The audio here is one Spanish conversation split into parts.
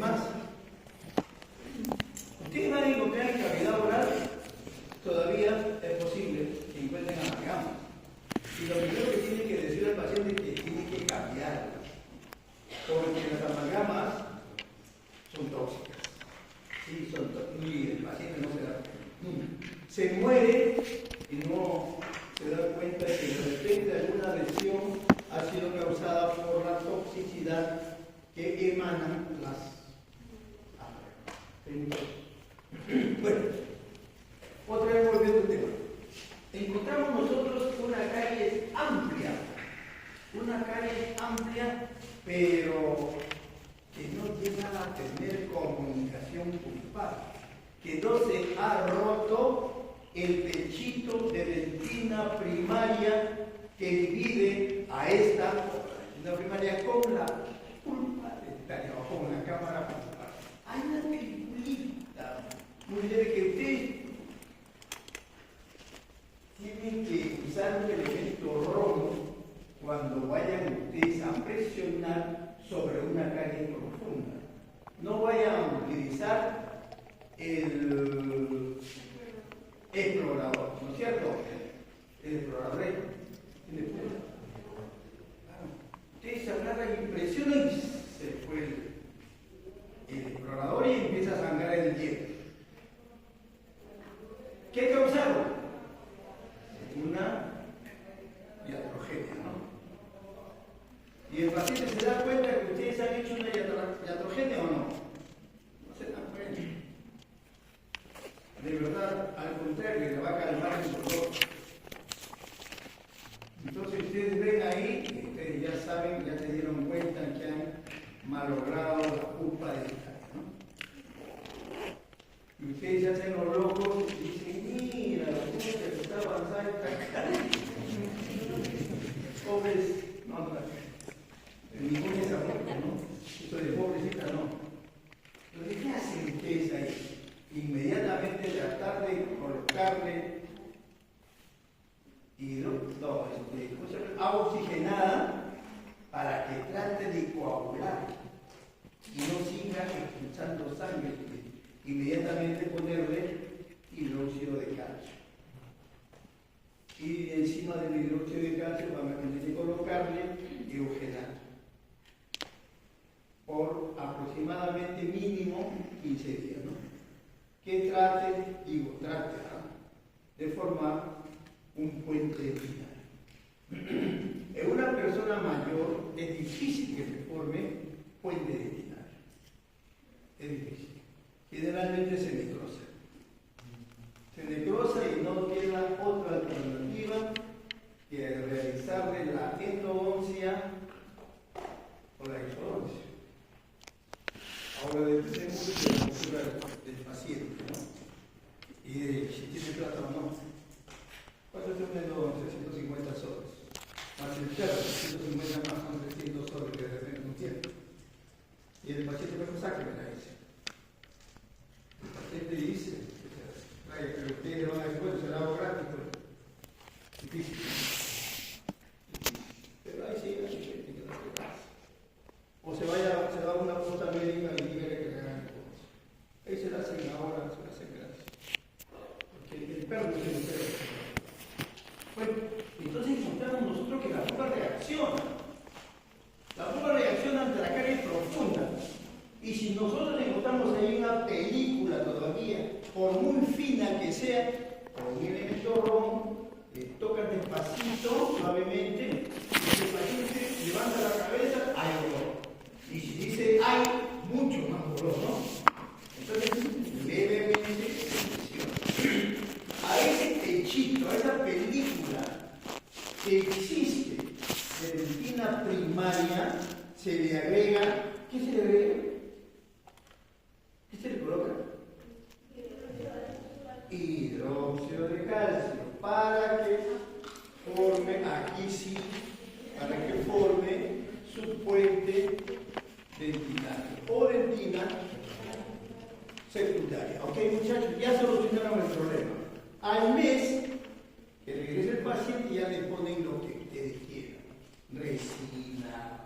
más, ustedes van a encontrar en cavidad oral, todavía es posible que encuentren amalgamas. Y lo primero que tiene que decir al paciente es que tiene que cambiar, porque las amalgamas son tóxicas. Sí, son tóxicas. Y el paciente no se da cuenta. Se muere y no se da cuenta de que de repente alguna lesión ha sido causada por la toxicidad que emanan las amalgamas. Bueno, otra vez volviendo al tema. Encontramos nosotros una carie amplia, pero que no llega a tener comunicación pulpar, que no se ha roto el pechito de dentina primaria que divide a esta dentina primaria con la pulpa dentaria o con la cámara pulpar. Hay una peliculita muy leve que ustedes tienen que usar un elemento rojo cuando vayan ustedes a presionar sobre una carie profunda. No vayan a utilizar el explorador, ¿no es cierto? El explorador tiene punta. Ustedes agarran y presionan y se fue el explorador y empieza a sangrar el hielo. ¿Qué causaron? Una iatrogenia, ¿no? Y el paciente se da cuenta que ustedes han hecho una iatrogenia o no. No se dan cuenta. De verdad, al contrario, le va a calmar el dolor. Entonces ustedes ven ahí, ustedes ya saben, ya se dieron cuenta que han malogrado la pulpa dentaria, ¿no? Y ustedes ya hacen los locos y dicen, mira, la pulpa que está avanzando está acá. Pobres, no, ningún es amor, ¿no? Esto de pobrecita no. Entonces, ¿qué hacen ustedes ahí? Inmediatamente tratar de colocarle agua oxigenada para que trate de coagular y no siga expulsando sangre. Inmediatamente ponerle hidróxido de calcio. Y encima del hidróxido de calcio van a tener que colocarle eugenato por aproximadamente mínimo 15 días, ¿no? Que trate de formar un puente dentinario. En una persona mayor es difícil que se forme puente dentinario. Es difícil. Generalmente se necrosa. Se necrosa y no queda otra alternativa que realizarle la endodoncia o la exodoncia. Ahora dependemos de la postura del paciente, ¿no? Y de si tiene plata o no. ¿Cuánto es una endodoncia? 150 soles. Más el perro, 150 más son 300 soles que de repente no tiene. Y el paciente me saca me la dice. El paciente dice, pero ustedes lo van a decir, bueno, se la hago gratis, pues. Difícil. Pero ahí sí, hay gente que no se pasa. O se va a una puta médica y diga que le hagan cosas. Ahí se la hacen ahora, se la hacen gratis. Porque el perro es el perro. Bueno, entonces encontramos nosotros que la pulpa reacciona. La pulpa reacciona ante la carie profunda. Y si nosotros encontramos ahí una película todavía, por muy fina que sea, con un elemento rojo, le tocan despacito, suavemente, y el paciente levanta la cabeza, hay dolor. Y si dice hay, mucho más dolor, ¿no? Entonces, levemente presiona. A ese pechito, a esa película que existe de dentina primaria, se le agrega, ¿qué se le agrega? ¿Qué se le coloca? Hidróxido de calcio, para que forme, aquí sí, para que forme su puente dentinario o dentina secundaria. Ok, muchachos, ya solucionaron el problema. Al mes que regrese el paciente ya le ponen lo que ustedes quieran. Resina,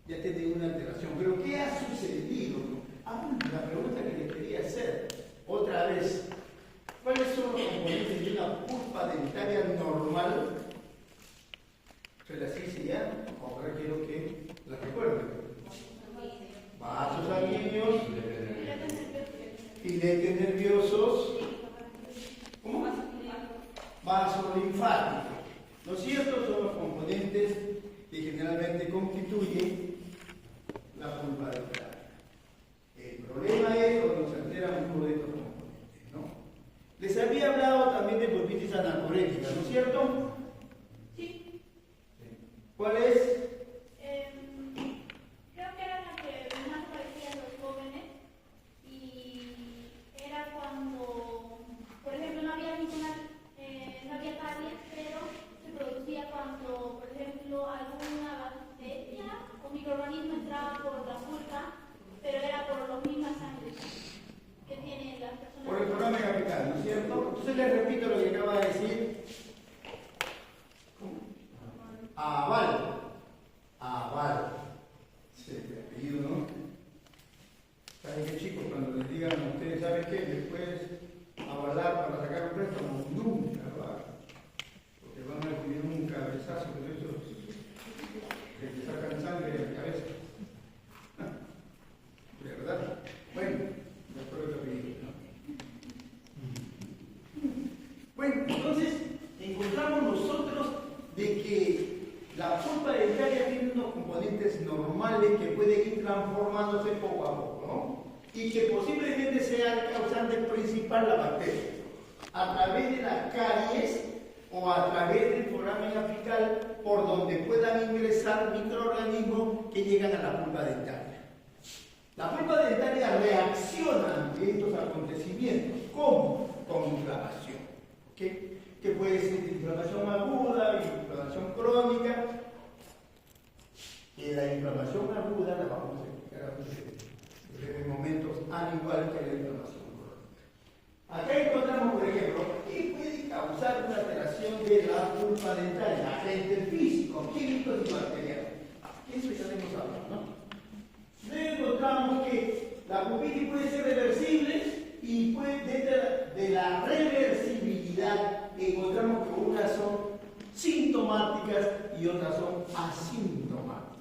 ya tiene una alteración. Pero ¿qué ha sucedido? La pregunta que le quería hacer otra vez, ¿cuáles son los componentes de una pulpa dentaria normal? Se las hice ya, ahora quiero que las recuerden. Vasos sanguíneos, filetes nerviosos, ¿cómo? Vaso linfático. ¿No es cierto? Son los componentes que generalmente constituyen la pulpa dental. El problema es cuando se alteran uno de estos componentes, ¿no? Les había hablado también de pulpitis anacorética, ¿no es cierto? Sí. ¿Cuál es? Creo que era la que más parecía a los jóvenes y era cuando, por ejemplo, no había caries, pero se producía cuando, por ejemplo, alguna bacteria o microorganismo entraba por la pulpa, pero era por las mismas sangres que tienen las personas. Por el programa capital, ¿no es cierto? Entonces les repito lo que acaba de decir. Aval. Sí, el apellido, ¿no? ¿Saben qué, chicos? Cuando les digan a ustedes, ¿saben qué? ¿Les puedes avalar para sacar un préstamo? Nunca lo hagan. Porque van a recibir un cabezazo de esos que te sacan sangre de la cabeza. ¿Verdad? Bueno, después el apellido, ¿no? Bueno, entonces encontramos nosotros de que la pulpa dentaria tiene unos componentes normales que pueden ir transformándose poco a poco, ¿no? Y que posiblemente sea el causante principal la bacteria, a través de las caries o a través del foramen apical por donde puedan ingresar microorganismos que llegan a la pulpa dentaria. La pulpa dentaria reacciona ante estos acontecimientos. ¿Cómo? Con inflamación. ¿Okay? Que puede ser inflamación aguda, inflamación crónica. Y la inflamación aguda la vamos a explicar en breves momentos, al igual que la inflamación crónica. Acá encontramos, por ejemplo, ¿qué puede causar una alteración de la pulpa dentaria? Agentes físicos, químicos y bacterianos. Eso ya lo hemos hablado, ¿no? Luego encontramos que la pulpitis puede ser reversible y dentro de la reversibilidad encontramos que unas son sintomáticas y otras son asintomáticas.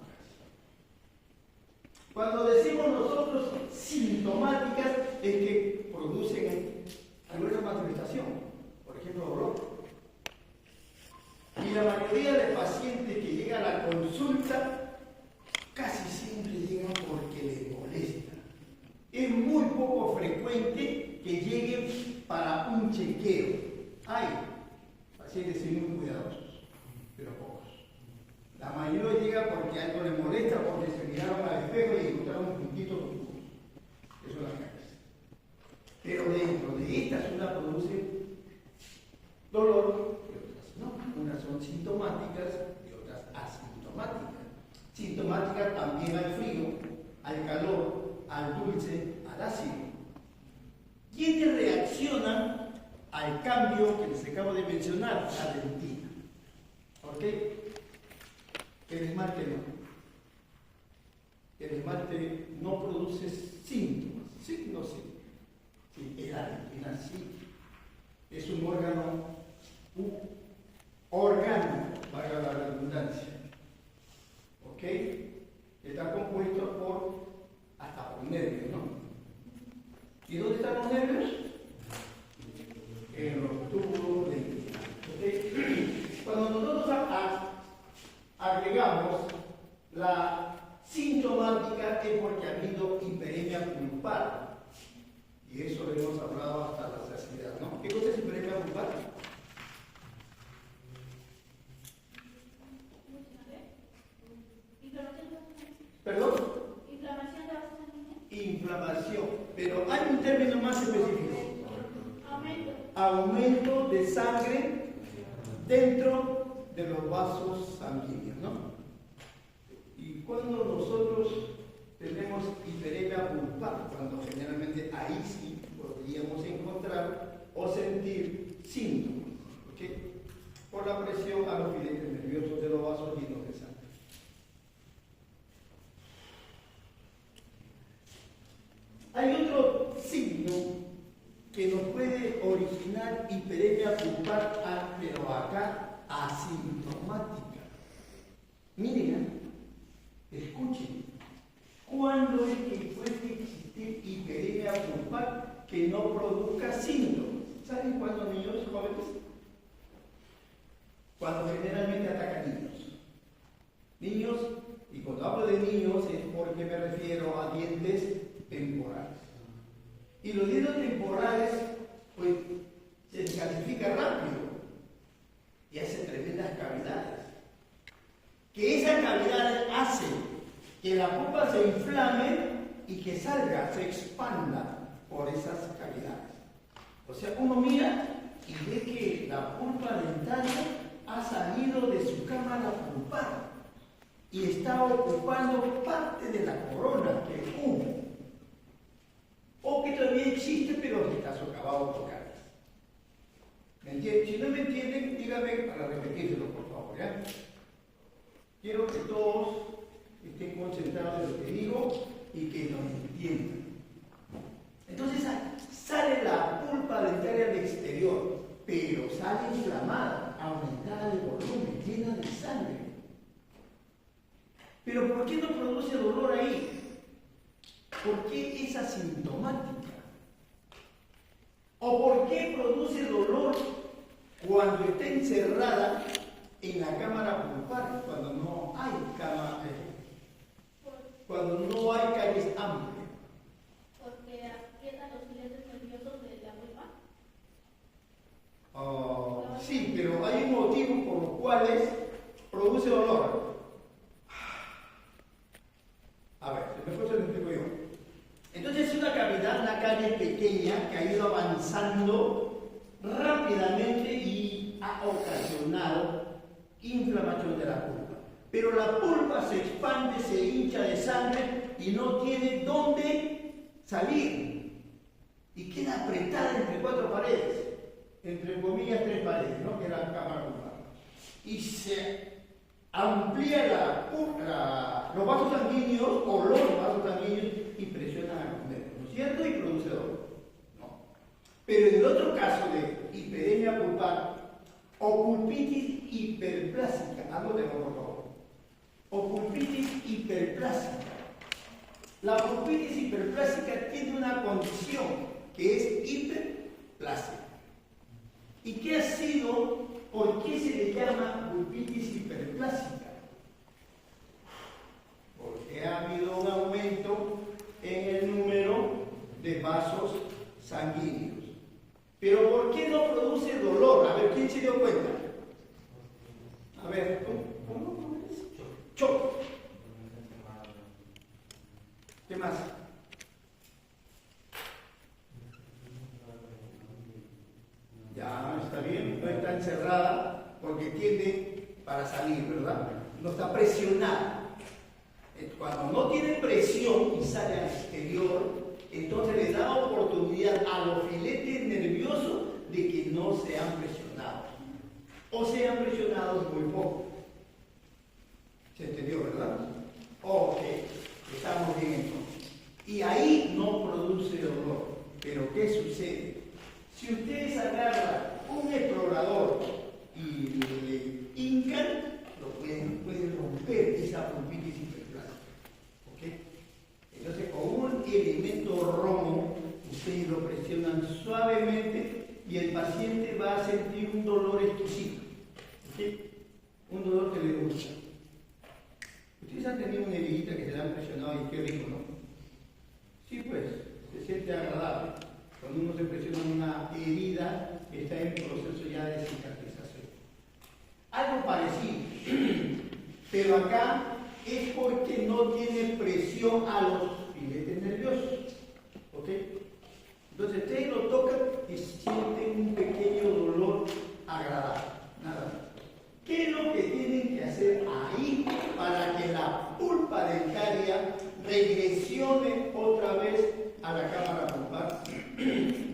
Cuando decimos nosotros sintomáticas es que producen alguna manifestación, por ejemplo dolor. Y la mayoría de pacientes que llegan a la consulta casi siempre llegan porque les molesta. Es muy poco frecuente que lleguen para un chequeo. Hay pacientes muy cuidadosos, pero pocos. La mayoría llega porque algo les molesta, porque se miraron al espejo y encontraron un puntito oscuro. Eso es la cabeza. Pero dentro de estas una produce dolor y otras no. Unas son sintomáticas y otras asintomáticas. Sintomáticas también al frío, al calor, al dulce, al ácido. ¿Quiénes reaccionan al cambio que les acabo de mencionar? La dentina. ¿Ok? El esmalte no. El esmalte no produce síntomas. ¿Sí? No, sí. Sí, la dentina sí. Es un órgano orgánico, valga la redundancia. ¿Ok? Está compuesto hasta por nervios, ¿no? ¿Y dónde están los nervios? En los tubos dentales. ¿Ok? Cuando nosotros agregamos la sintomática es porque ha habido hiperemia pulpar. Y eso lo hemos hablado hasta la saciedad, ¿no? ¿Qué cosa es hiperemia pulpar? ¿Perdón? Inflamación de vasos sanguíneos. Inflamación. Pero hay un término más específico. Aumento. Aumento de sangre dentro de los vasos sanguíneos, ¿no? Y cuando nosotros tenemos hiperemia pulpar, cuando generalmente ahí sí podríamos encontrar o sentir síntomas, ¿ok? Por la presión a los filetes nerviosos de los vasos llenos de sangre. que nos puede originar hiperemia pulpar, pero acá asintomática. Miren, escuchen, ¿cuándo es que puede existir hiperemia pulpar que no produzca síntomas? ¿Saben cuándo, niños jóvenes? Cuando generalmente ataca niños. Niños, y cuando hablo de niños es porque me refiero a dientes temporales. Y los dientes temporales, pues, se descalcifica rápido y hace tremendas cavidades. Que esas cavidades hacen que la pulpa se inflame y que salga, se expanda por esas cavidades. O sea, uno mira y ve que la pulpa dental ha salido de su cámara pulpar y está ocupando parte de la corona, que es humo. O que todavía existe, pero está socavado por caras. ¿Me entienden? Si no me entienden, díganme para repetírselo, por favor, ¿ya? Quiero que todos estén concentrados en lo que digo y que nos entiendan. Entonces sale la pulpa dentaria al exterior, pero sale inflamada, aumentada de volumen, llena de sangre. Pero ¿por qué no produce dolor ahí? ¿Por qué es asintomática? ¿O por qué produce dolor cuando está encerrada en la cámara pulpar, cuando no hay cuando no hay caries amplias? Porque aprietan los filetes nerviosos de la pulpa. Sí, pero hay un motivo por los cuales produce dolor. A ver, mejor se lo explico yo. Entonces es una cavidad, una carie pequeña que ha ido avanzando rápidamente y ha ocasionado inflamación de la pulpa. Pero la pulpa se expande, se hincha de sangre y no tiene dónde salir. Y queda apretada entre cuatro paredes, entre comillas 3 paredes, ¿no? Que es la cámara pulpar. Y se amplía los vasos sanguíneos o los vasos sanguíneos y presiona a los nervios, ¿no es cierto? Y produce dolor. No. Pero en el otro caso de hiperemia pulpar o pulpitis hiperplásica, hablo de por favor, o pulpitis hiperplásica. La pulpitis hiperplásica tiene una condición que es hiperplásica. ¿Y qué ha sido? ¿Por qué se le llama pulpitis hiperplásica? Porque ha habido un aumento en el número de vasos sanguíneos. Pero ¿por qué no produce dolor? A ver, ¿quién se dio cuenta? A ver, ¿cómo es? Choque. ¿Qué más? Ya, está bien, no está encerrada porque tiende para salir, ¿verdad? No está presionada. Cuando no tiene presión y sale al exterior, entonces le da oportunidad a los filetes nerviosos de que no sean presionados. O sean presionados muy poco. ¿Se entendió, verdad? Ok, estamos bien entonces. Y ahí no produce dolor. Pero ¿qué sucede? Si ustedes agarran un explorador y le hincan, lo pueden romper esa pulpitis hiperplásica. ¿Ok? Entonces, con un elemento romo, ustedes lo presionan suavemente y el paciente va a sentir un dolor exquisito. ¿Ok? Un dolor que le gusta. Ustedes han tenido una heridita que se la han presionado y qué rico, ¿no? Sí, pues, se siente agradable. Cuando uno se presiona una herida que está en proceso ya de cicatrización. Algo parecido, pero acá es porque no tiene presión a los filetes nerviosos. ¿Ok? Entonces ustedes lo tocan y sienten un pequeño dolor agradable. Nada más. ¿Qué es lo que tienen que hacer ahí para que la pulpa dentaria regresione otra vez a la cámara pulpar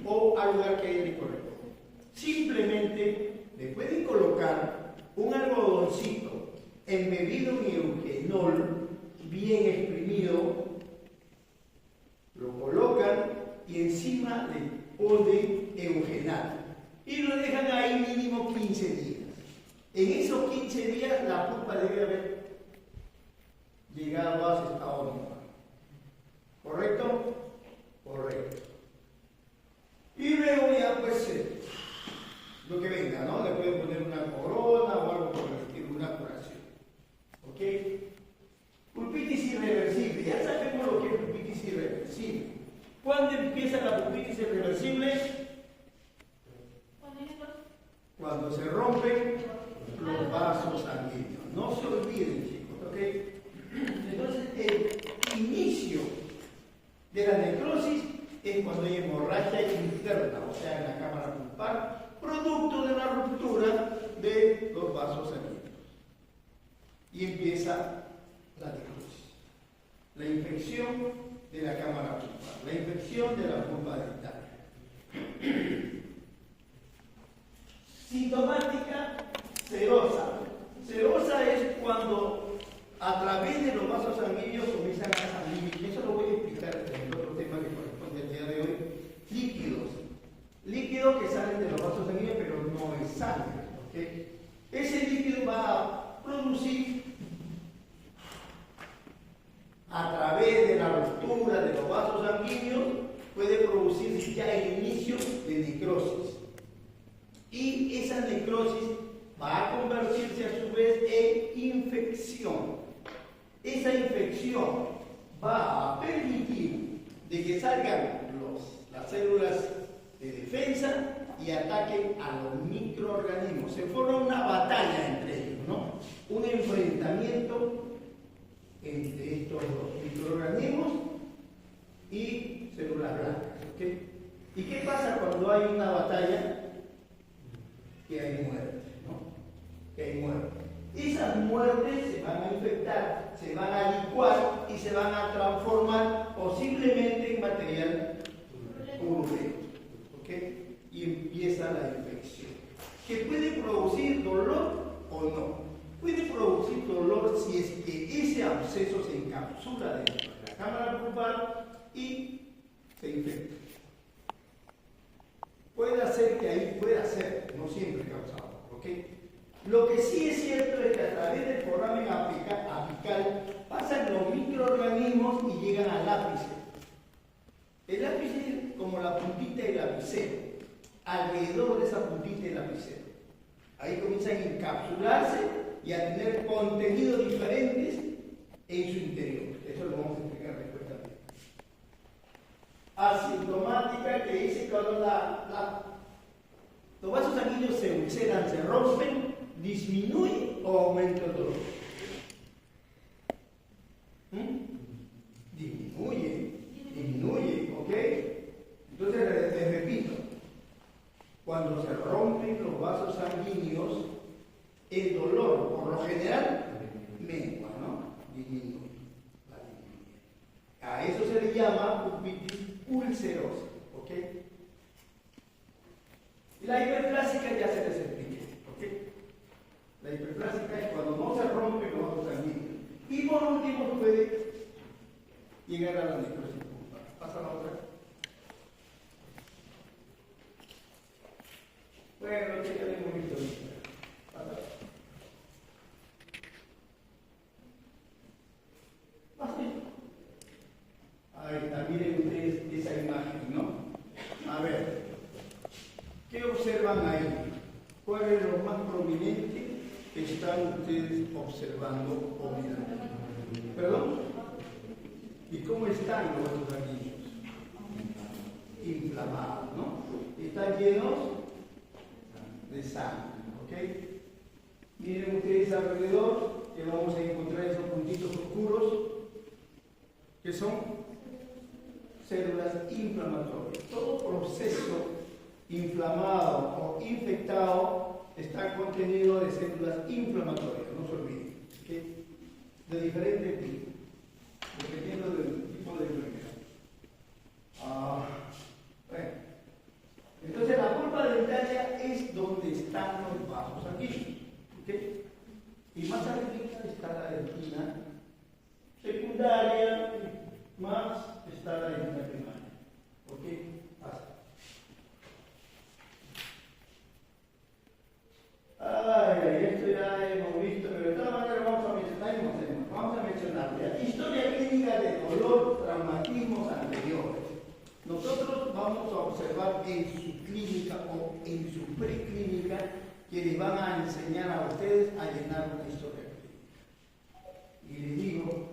o al lugar que le corresponde? Simplemente le pueden colocar un algodoncito embebido en eugenol bien exprimido, lo colocan y encima le ponen eugenal y lo dejan ahí mínimo 15 días. En esos 15 días la pulpa debe haber llegado a su estado normal. ¿Correcto? Correcto. Y luego ya pues lo que venga, ¿no? Le pueden poner una corona o algo por el estilo, una curación. ¿Ok? Pulpitis irreversible. Ya sabemos lo que es pulpitis irreversible. ¿Cuándo empieza la pulpitis irreversible? Cuando se rompen los vasos sanguíneos. No se olviden, chicos, ¿ok? Entonces, el inicio de la necrosis es cuando hay hemorragia interna, o sea, en la cámara pulpar, producto de la ruptura de los vasos sanguíneos. Y empieza la necrosis. La infección de la cámara pulpar, la infección de la pulpa dental. Sintomática serosa. Serosa es cuando a través de los vasos sanguíneos comienzan a salir, eso lo voy a explicar en el otro tema que corresponde al día de hoy, líquidos. Líquidos que salen de los vasos sanguíneos, pero no es sangre. ¿Okay? Ese líquido va a producir, a través de la ruptura de los vasos sanguíneos, puede producir ya el inicio de necrosis. Y esa necrosis va a convertirse a su vez en infección. Esa infección va a permitir de que salgan las células de defensa y ataquen a los microorganismos. Se forma una batalla entre ellos, ¿no? Un enfrentamiento entre estos dos microorganismos y células blancas. ¿Okay? ¿Y qué pasa cuando hay una batalla? Que hay muerte, ¿no? Que hay muerte. Esas muertes se van a infectar, se van a licuar y se van a transformar posiblemente en material purulento. ¿Ok? Y empieza la infección. Que puede producir dolor o no. Puede producir dolor si es que ese absceso se encapsula dentro de la cámara pulpar y se infecta. Puede ser, no siempre causado, ¿ok? Lo que sí es cierto es que a través del foramen apical pasan los microorganismos y llegan al ápice. El ápice es como la puntita del lapicero, alrededor de esa puntita del lapicero. Ahí comienzan a encapsularse y a tener contenidos diferentes en su interior. Eso lo vamos a explicar después también. Asintomática, que dice cuando los vasos sanguíneos se ulceran, se rompen, disminuye o aumenta el dolor. Disminuye, ¿ok? Entonces les repito, cuando se rompen los vasos sanguíneos, el dolor por lo general mengua, ¿no? Disminuye. A eso se le llama pulpitis ulcerosa, ¿ok? La hiperplásica ya se les expliqué, ¿ok? La hiperplásica es cuando no se rompen los vasos sanguíneos. Y por último puede llegar a la necrosis pulpar. Pasa la otra. Bueno, que ya lo hemos visto ahorita. Pasa. Ahí está, miren ustedes esa imagen, ¿no? A ver, ¿qué observan ahí? ¿Cuál es lo más prominente que están ustedes observando o mirando? ¿Perdón? ¿Y cómo están los vasos sanguíneos? Inflamados, ¿no? Están llenos de sangre, ¿ok? Miren ustedes alrededor, que vamos a encontrar esos puntitos oscuros, que son células inflamatorias. Todo proceso inflamado o infectado está contenido de células inflamatorias, no se olviden, ¿okay? De diferentes tipos, dependiendo del tipo de enfermedad. Bueno. Entonces la pulpa dentaria es donde están los vasos sanguíneos, ¿okay? Y más arriba está la dentina secundaria, más está la dentina primaria. ¿Ok? Pasa. Nosotros vamos a observar en su clínica o en su preclínica que les van a enseñar a ustedes a llenar una historia clínica. Y les digo,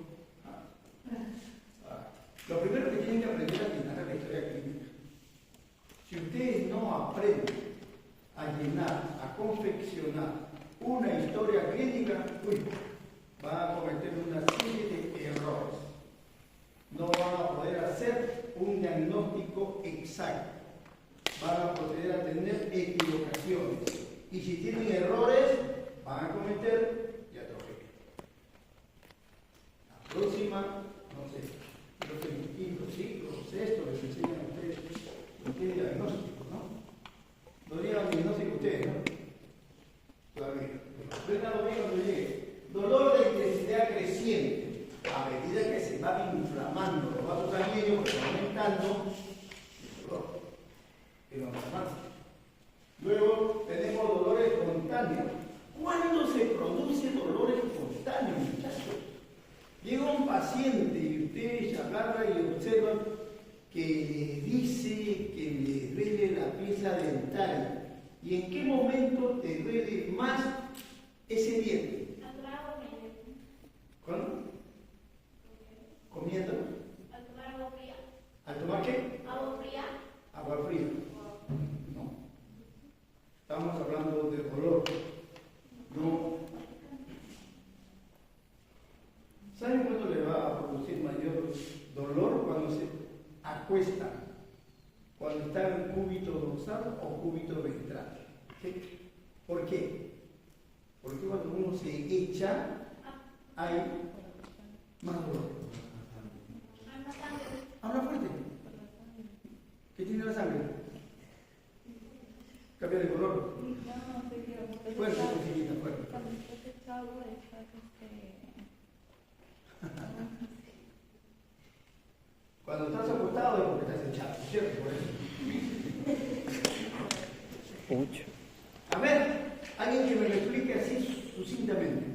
lo primero que tienen que aprender a llenar es la historia clínica. Si ustedes no aprenden a llenar, a confeccionar una historia clínica, van a cometer una serie de errores. No van a poder hacer un diagnóstico exacto. Van a poder a tener equivocaciones. Y si tienen errores, van a cometer iatrogenia. La próxima, no sé, creo que en el quinto ciclo, sexto, les enseñan a ustedes qué diagnóstico, ¿no? No llegan diagnóstico ustedes, ¿no? Todavía. Cuando llegue. Dolor de intensidad creciente. A medida que se van inflamando los vasos sanguíneos, que van aumentando, el dolor que nos inflama. Luego tenemos dolores espontáneos. ¿Cuándo se produce dolor espontáneo, muchachos? Llega un paciente y ustedes agarran y observan que dice que le duele la pieza dental. ¿Y en qué momento te duele más ese diente? ¿Cuándo? ¿Comiendo? Al tomar agua fría. ¿Al tomar qué? Agua fría. Agua fría. No. Estamos hablando de dolor. No. ¿Saben cuándo le va a producir mayor dolor? Cuando se acuestan. Cuando está en cúbito dorsal o cúbito ventral. ¿Sí? ¿Por qué? Porque cuando uno se echa, hay más dolor. Habla fuerte. ¿Qué tiene la sangre? Cambia de color. Fuerte, chiquita, fuerte. Cuando estás acostado es porque estás echado, ¿cierto? Por eso. A ver, alguien que me lo explique así sucintamente.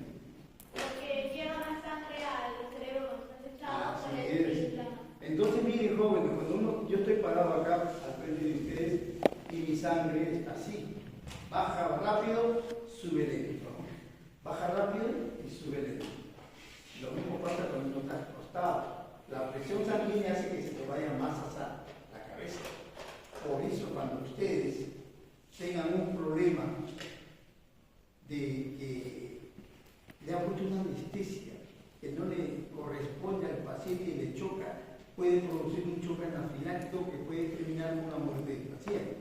Porque lleva más sangre al cerebro cuando estás echado. Así es. Entonces, miren, jóvenes, cuando yo estoy parado acá al frente de ustedes y mi sangre es así, baja rápido, sube lento. Baja rápido y sube lento. Lo mismo pasa cuando uno está acostado. La presión sanguínea hace que se te vaya más hacia la cabeza. Por eso, cuando ustedes tengan un problema de que le han puesto una anestesia que no le corresponde al paciente y le choca, puede producir un choque anafiláctico que puede terminar con una muerte del paciente.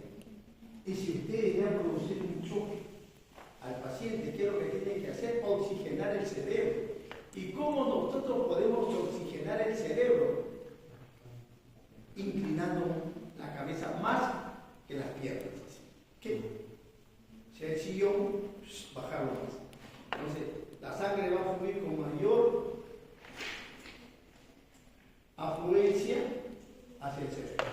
Y si ustedes le han producido un choque al paciente, ¿qué es lo que tienen que hacer? Oxigenar el cerebro. ¿Y cómo nosotros podemos oxigenar el cerebro? Inclinando la cabeza más que las piernas. ¿Qué? Si el sillón, bajarlo más. Entonces, la sangre va a fluir con mayor afluencia hacia el cerebro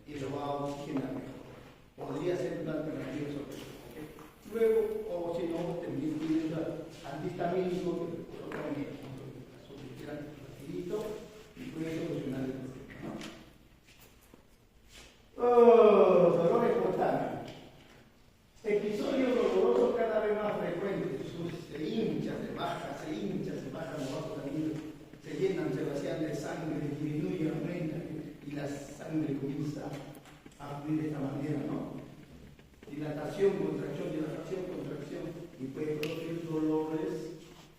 y lo va a oxigenar mejor. Podría ser una alternativa sobre eso. ¿Okay? Luego, o si no, también tienen antihistamínico que también rapidito y puede solucionar el problema, ¿no? Dolor espontáneo. Episodios dolorosos cada vez más frecuentes. Se hincha, se baja los vasos sanguíneos, se llenan, se vacían de sangre, disminuye, aumenta y la sangre comienza a fluir de esta manera, ¿no? Dilatación, contracción, y puede producir dolores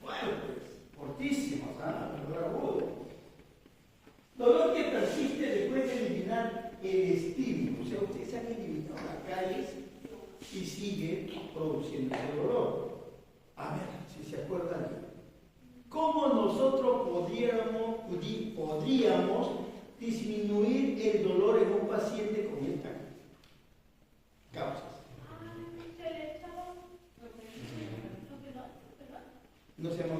fuertes, fortísimos, dolor agudo. Dolor que persiste después de eliminar el estímulo, o sea, ustedes han eliminado las calles y sigue produciendo ese dolor. A ver, si se acuerdan, ¿cómo nosotros podríamos disminuir el dolor en un paciente con esta causa? No se llama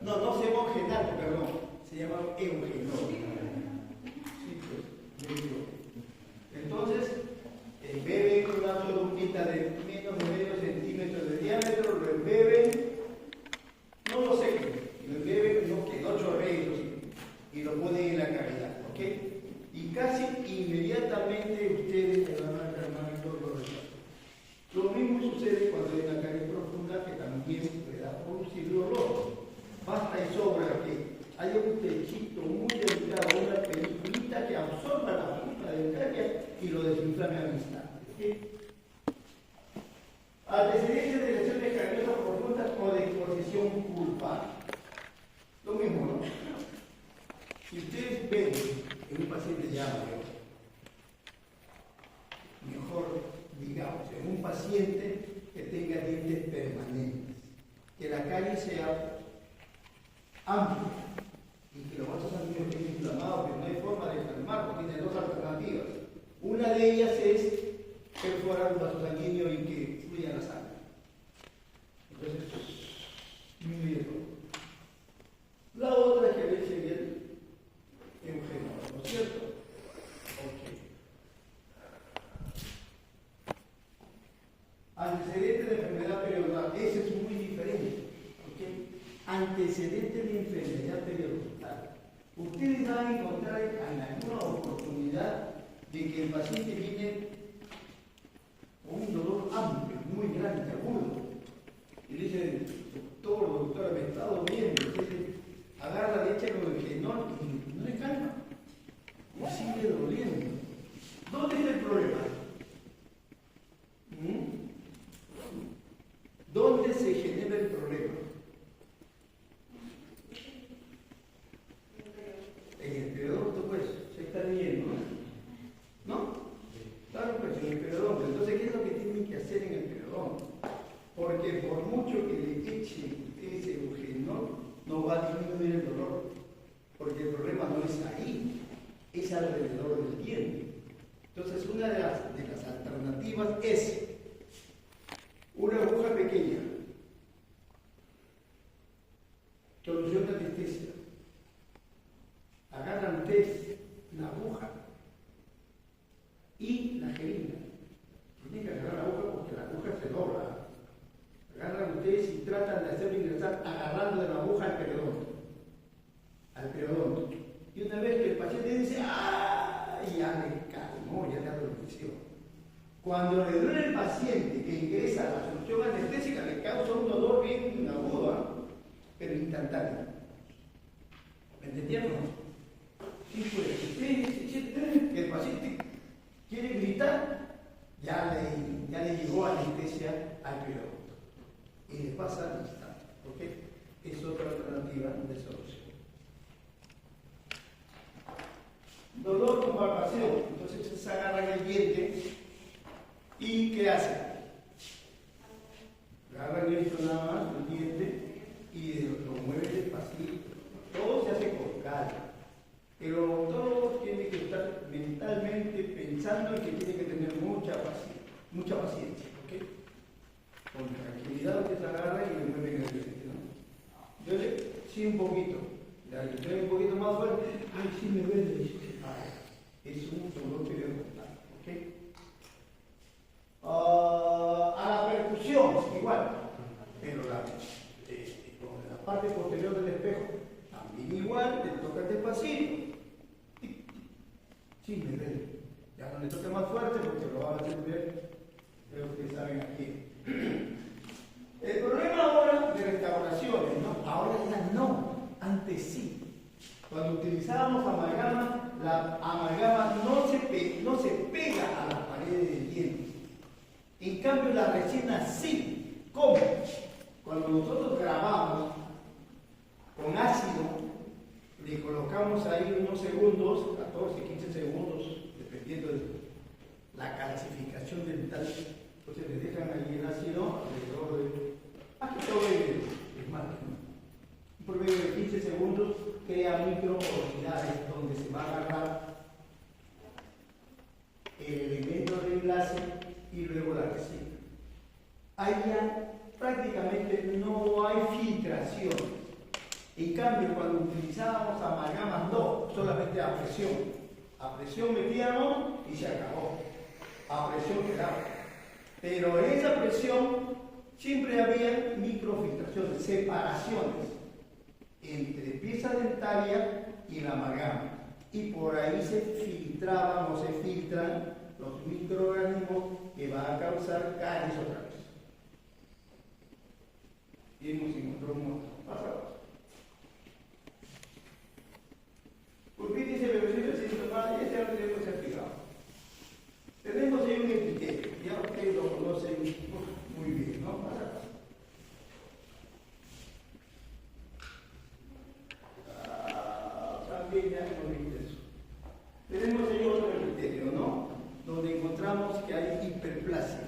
no se llama ogenal, perdón, se llama eugenol. Sí, pues, entonces, beben una soluquita de menos de medio centímetro de diámetro, lo embeben, no lo sequen, lo embeben, no, que no chorreen y lo ponen en la cabeza. techito muy delicado, una peliculita que absorba la punta dentaria y lo desinflame al instante. ¿Sí? Antecedentes de lesiones cariosas profundas o de exposición culpable. Lo mismo, ¿no? Si ustedes ven en un paciente ya mayor, mejor digamos, en un paciente que tenga dientes permanentes, que la carie sea amplia y que los vasos sanguíneos estén inflamados, que no hay forma de calmar, porque tiene dos alternativas. Una de ellas es perforar un vaso sanguíneo y que fluya la sangre. Entonces, disminuye todo. La otra es que le eche bien eugenol, ¿no es cierto? Ok. Antecedentes de enfermedad periodontal, ese es muy diferente. ¿Okay? Antecedentes de enfermedad periodontal. Ustedes van a encontrar en alguna oportunidad de que el paciente viene con un dolor amplio, muy grande, agudo. Y le dice, doctora, me está doliendo. Entonces, agarra, le echa con el eugenol y no le calma. Y sigue doliendo. ¿Dónde está el problema? ¿Dónde se genera el problema? En el periodonto, pues, se está viendo, ¿no? ¿No? Claro, pues, en el periodonto. Entonces, ¿qué es lo que tienen que hacer en el periodonto? Porque por mucho que le echen ese eugenol, no va a disminuir el dolor. Porque el problema no es ahí, es alrededor del diente. Entonces, una de las alternativas es una aguja pequeña, solución de anestesia. Agarran ustedes la aguja y la jeringa. Tienen que agarrar la aguja porque la aguja se dobla. Agarran ustedes y tratan de hacerlo ingresar agarrando de la aguja al periodonto. Al periodonto. Y una vez que el paciente dice, ¡ah! Ya le calmó, ya le adormeció. Cuando le duele al paciente que ingresa la solución anestésica, le causa un dolor bien agudo, pero instantáneo. ¿Me entendieron? Sí, pues, si siente que el paciente quiere gritar, ya le llegó anestesia al periodonto. Y le pasa al instante. ¿Ok? Es otra alternativa de solución. Dolor con palpación. Entonces se agarran el diente. ¿Y qué hacen? Agarran esto nada más, el diente, y lo mueven despacito. Todo se hace con calma. El odontólogo tiene que estar mentalmente pensando en que tiene que tener mucha paciencia. ¿Ok? Con tranquilidad ustedes agarran y le mueven el diente, ¿no? Yo sí un poquito. Le doy un poquito más fuerte. Ay, sí me duele. Es un dolor periodontal. ¿Ok? A la percusión, igual, pero con la parte posterior del espejo, también igual, le toca despacito. Sí, me duele. Ya no le toque más fuerte porque lo van a hacer ver, creo que saben aquí. El problema ahora de restauraciones, ¿no? Ahora ya no, antes sí. Cuando utilizábamos amalgama, la amalgama no se pega a las paredes del diente. En cambio, la resina sí. ¿Cómo? Cuando nosotros grabamos con ácido, le colocamos ahí unos segundos, 14, 15 segundos, dependiendo de la calcificación dental. Entonces le dejan ahí el ácido alrededor de... Aquí todo es más, ¿no? Un promedio de 15 segundos crea microporosidades donde se va a agarrar el elemento de enlace y luego la resina. Ahí ya prácticamente no hay filtración. En cambio, cuando utilizábamos amalgamas, no, solamente a presión. A presión metíamos y se acabó. A presión quedaba. Pero en esa presión siempre había microfiltraciones, separaciones entre pieza dentaria y la amalgama. Y por ahí se filtraban o se filtran los microorganismos que van a causar caries otra vez. Y hemos encontrado un montón. Pasamos. pequeña en los ingresos. Tenemos ahí otro criterio, ¿no? Donde encontramos que hay hiperplasia.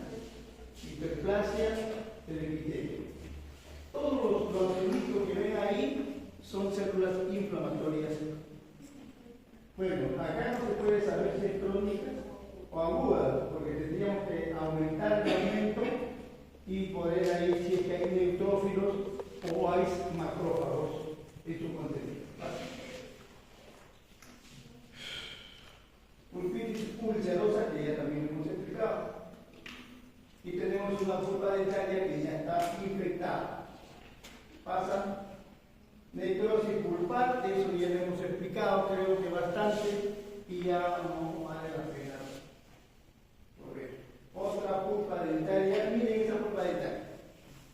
Hiperplasia del epitelio. Todos los circuitos que ven ahí son células inflamatorias. Bueno, acá no se puede saber si es crónica o aguda, porque tendríamos que aumentar el aumento y poder ahí si es que hay neutrófilos o hay macrófagos en su contenido. Pulpitis ulcerosa, que ya también hemos explicado. Y tenemos una pulpa dentaria que ya está infectada. Pasa necrosis pulpar, eso ya lo hemos explicado, creo que bastante, y ya no vale la pena volver. Otra pulpa dentaria, miren esa pulpa dentaria.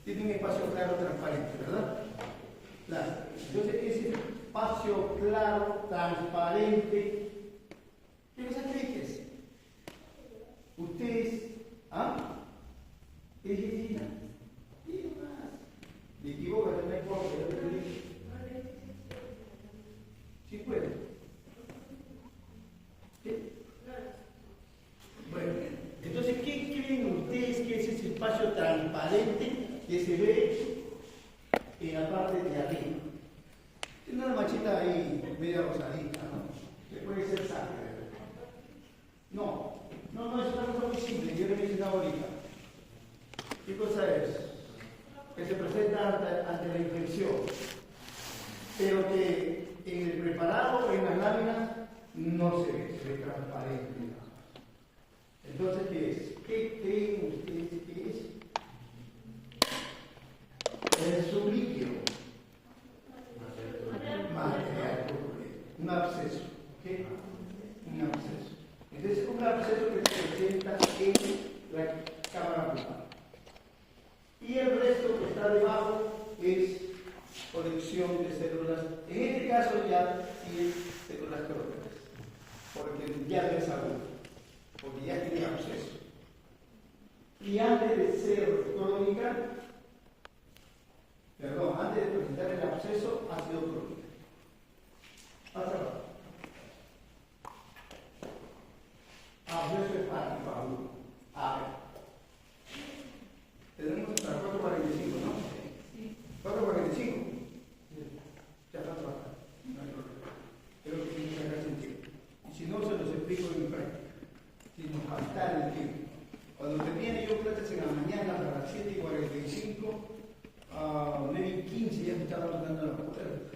Tiene un espacio claro transparente, ¿verdad? Claro. Entonces, ese espacio claro, transparente, ¿qué cosa creen que es? Ustedes, ¿ah? ¿Es Regina? ¿Qué más? Me equivoco, no me importa, yo te digo. ¿Sí puede? ¿Sí? Bueno, entonces, ¿qué creen ustedes que es ese espacio transparente que se ve en la parte de arriba? Tiene una manchita ahí media rosadita, ¿no? Que puede ser sangre. No, es una cosa muy simple, yo lo he mencionado ahorita. ¿Qué cosa es? Que se presenta ante la infección, pero que en el preparado, en las láminas, no se ve transparente. Entonces, ¿qué es? ¿Qué creen ustedes que es? Es un líquido. Material, un absceso. ¿Qué? Un absceso. Entonces, un absceso que se presenta en la cámara pulpar. Y el resto que está debajo es colección de células. En este caso ya sí es células crónicas, porque ya no es agudo, porque ya tiene absceso. Y antes de ser crónica, antes de presentar el absceso, ha sido crónica. Hasta abajo. Absceso hepático agudo. A ver. Tenemos hasta 4:45, ¿no? Sí. 4:45. Ya está trabajando. No hay problema. Creo que tiene que sacar sentido. Y si no, se los explico en mi práctica. Si nos falta el tiempo. Cuando tenía yo clases en la mañana a las 7:45, a 9:15 ya me estaba tocando la puerta.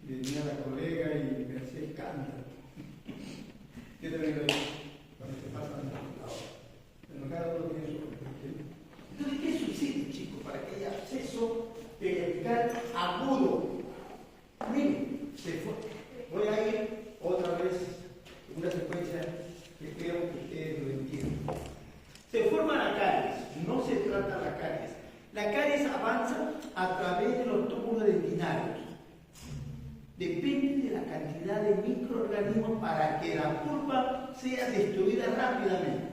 Venía la colega y me hacía escándalo. Yo también lo digo. Cuando te pasan la hora. Pero cada uno tiene su. Entonces, ¿qué sucede, chicos, para que haya acceso periapical agudo? Miren, se fue. Voy a ir otra vez en una secuencia que creo que ustedes lo entienden. Se forma la caries, no se trata la caries. La caries avanza a través de los túbulos dentinarios. Depende de la cantidad de microorganismos para que la pulpa sea destruida rápidamente.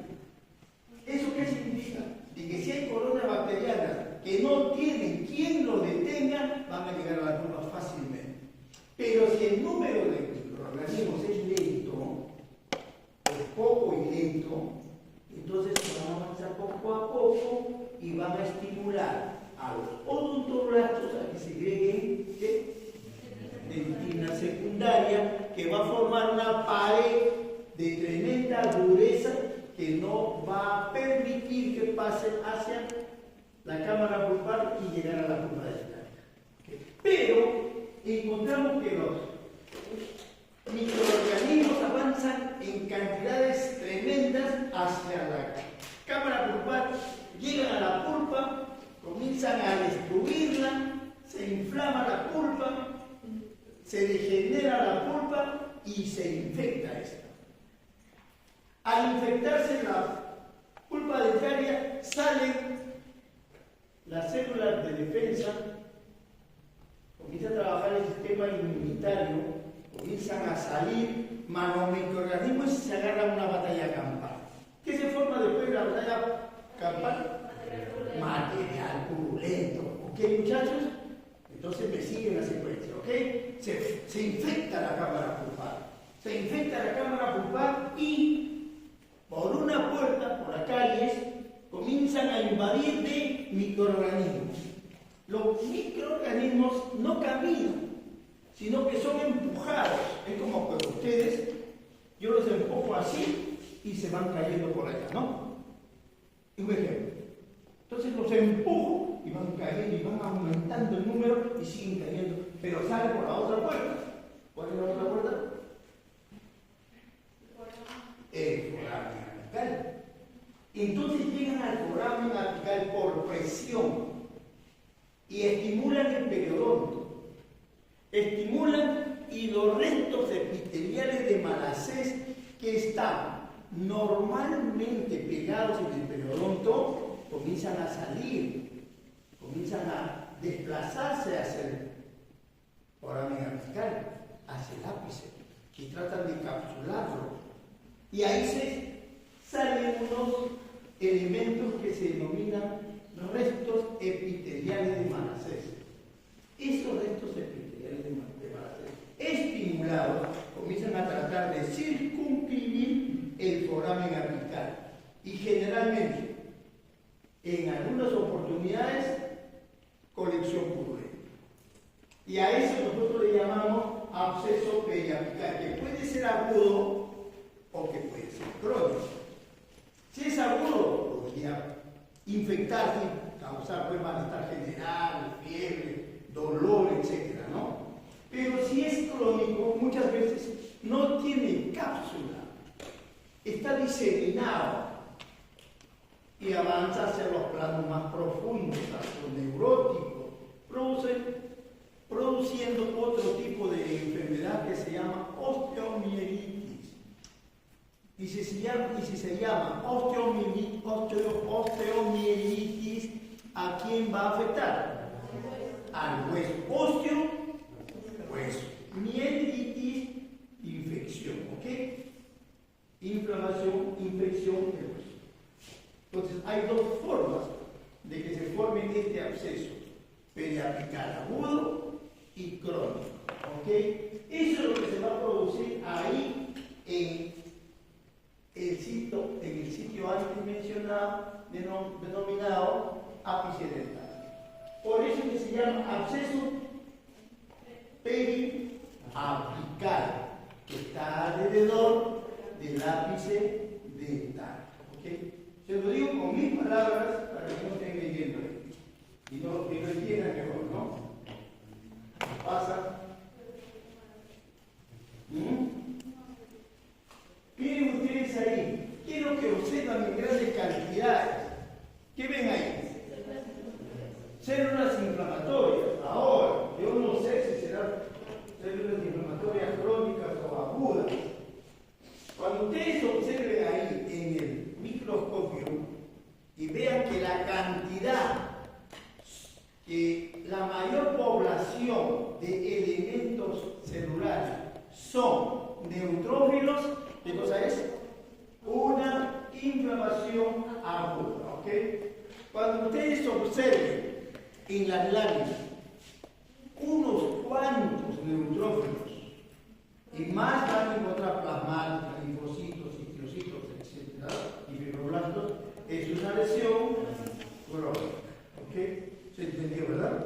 ¿Eso qué significa? De que si hay colonias bacterianas que no tienen quien lo detenga, van a llegar a la pulpa fácilmente. Pero si el número de microorganismos es lento, es poco y lento, entonces se van a avanzar poco a poco y van a estimular a los odontoblastos a que segreguen dentina secundaria, que va a formar una pared de tremenda dureza que no va a permitir que pase hacia la cámara pulpar y llegar a la pulpa dentaria. Pero encontramos que los microorganismos avanzan en cantidades tremendas hacia la cámara pulpar, llegan a la pulpa, comienzan a destruirla, se inflama la pulpa, se degenera la pulpa y se infecta esta. Al infectarse la pulpa dentaria, salen las células de defensa, comienza a trabajar el sistema inmunitario, comienzan a salir microorganismos y se agarra una batalla campal. ¿Qué se forma después de la batalla campal? Material purulento. ¿Ok, muchachos? Entonces me siguen la secuencia. ¿ok? Se infecta la cámara pulpar. Se infecta la cámara pulpar y por una puerta, por las calles, comienzan a invadir de microorganismos. Los microorganismos no caminan, sino que son empujados. Es como que ustedes, yo los empujo así y se van cayendo por allá, ¿no? Un ejemplo. Entonces los empujo y van cayendo y van aumentando el número y siguen cayendo, pero salen por la otra puerta. ¿Cuál es la otra puerta? El foramen apical. Entonces llegan al foramen apical por presión y estimulan el periodonto. Estimulan y los restos epiteliales de Malacés que están normalmente pegados en el periodonto comienzan a salir, comienzan a desplazarse hacia el foramen apical, hacia el ápice, y tratan de encapsularlo. Y ahí se salen unos elementos que se denominan restos epiteliales de Malacés. Esos restos epiteliales de Malacés, estimulados, comienzan a tratar de circunscribir el foramen apical. Y generalmente, en algunas oportunidades, colección purulenta. Y a eso nosotros le llamamos absceso periapical, que puede ser agudo o que puede ser crónico. Si es agudo, podría infectarse, causar malestar general, fiebre, dolor, etc., ¿no? Pero si es crónico, muchas veces no tiene cápsula, está diseminado y avanza hacia los planos más profundos, hacia los neuróticos, produciendo otro tipo de enfermedad que se llama osteomielitis. Y si se llama osteomielitis, ¿a quién va a afectar? Al hueso. Osteo, hueso. Mielitis, infección, ¿ok? Inflamación, infección del hueso. Entonces, hay dos formas de que se forme este absceso: periapical agudo y crónico, ¿ok? Eso es lo que se va a producir ahí en el sitio antes mencionado, denominado ápice dental. Por eso que se llama absceso periapical, que está alrededor del ápice dental. ¿Okay? Se lo digo con mis palabras para que no estén leyendo y lo entiendan mejor, ¿no? ¿Pasa? Miren ustedes ahí, quiero que observen en grandes cantidades. ¿Qué ven ahí? Células inflamatorias. Ahora, yo no sé si serán células inflamatorias crónicas o agudas. Cuando ustedes observen ahí en el microscopio y vean que la cantidad, que la mayor población de elementos celulares son neutrófilos, ¿qué cosa es? Una inflamación aguda, ¿ok? Cuando ustedes observen en las láminas unos cuantos neutrófilos y más van a encontrar plasmáticos, linfocitos, citocitos, etc., y fibroblastos, es una lesión crónica, ¿ok? ¿Se entendió, verdad?